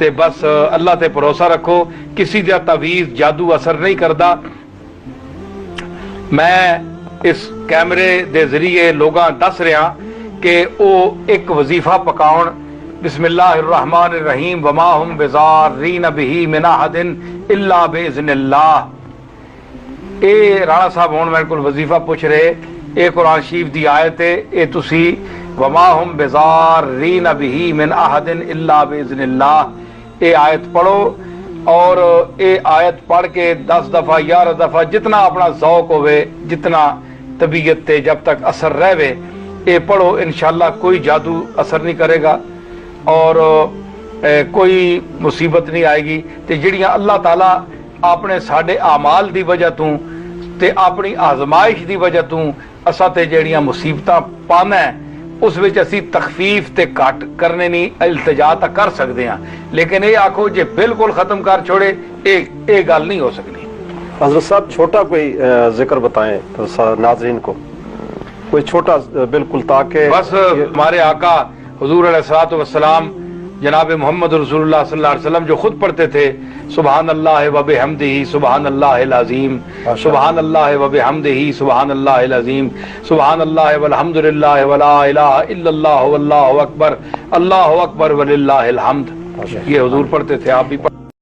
تے بس اللہ تے بھروسہ رکھو، کسی دا تعویذ جادو اثر نہیں کردا۔ میں اس کیمرے دے ذریعے لوگاں دس رہا کہ او ایک وظیفہ پکاؤن، بسم اللہ الرحمن الرحیم وما ہم بضارین بہ من احد الا باذن اللہ۔ اے رانا صاحب ہون میرے کول وظیفہ پوچھ رہے، اے قرآن شریف دی آیت ہے، اے تسی وما ہم بضارین بہ من احد الا باذن اللہ اے آیت پڑھو، اور اے آیت پڑھ کے 10 دفعہ 11 دفعہ جتنا اپنا ذوق ہوئے، جتنا طبیعت تے جب تک اثر رہے اے پڑھو، انشاءاللہ کوئی جادو اثر نہیں کرے گا اور کوئی مصیبت نہیں آئے گی۔ تے جڑیاں اللہ تعالیٰ اپنے ساڈے اعمال دی وجہ تو تے اپنی آزمائش دی وجہ تو اساں تے جڑیاں مصیبتاں پانا ہے اس وچ اسی تخفیف تے کٹ کرنے نہیں التجا تا کر سکتے ہیں، لیکن یہ آکھو جے بالکل ختم کر چھوڑے اے گل نہیں ہو سکتی۔ حضرت صاحب چھوٹا کوئی ذکر بتائیں ناظرین کو، کوئی چھوٹا بالکل، تاکہ بس ہمارے آقا حضور علیہ الصلوۃ والسلام جناب محمد رسول اللہ صلی اللہ علیہ وسلم جو خود پڑھتے تھے سبحان اللہ و بحمدہ سبحان اللہ العظیم، سبحان اللہ و بحمدہ سبحان اللہ العظیم، سبحان اللہ والحمد للہ ولا الہ الا اللہ واللہ اکبر، اللہ اکبر وللہ الحمد، یہ حضور پڑھتے تھے، آپ بھی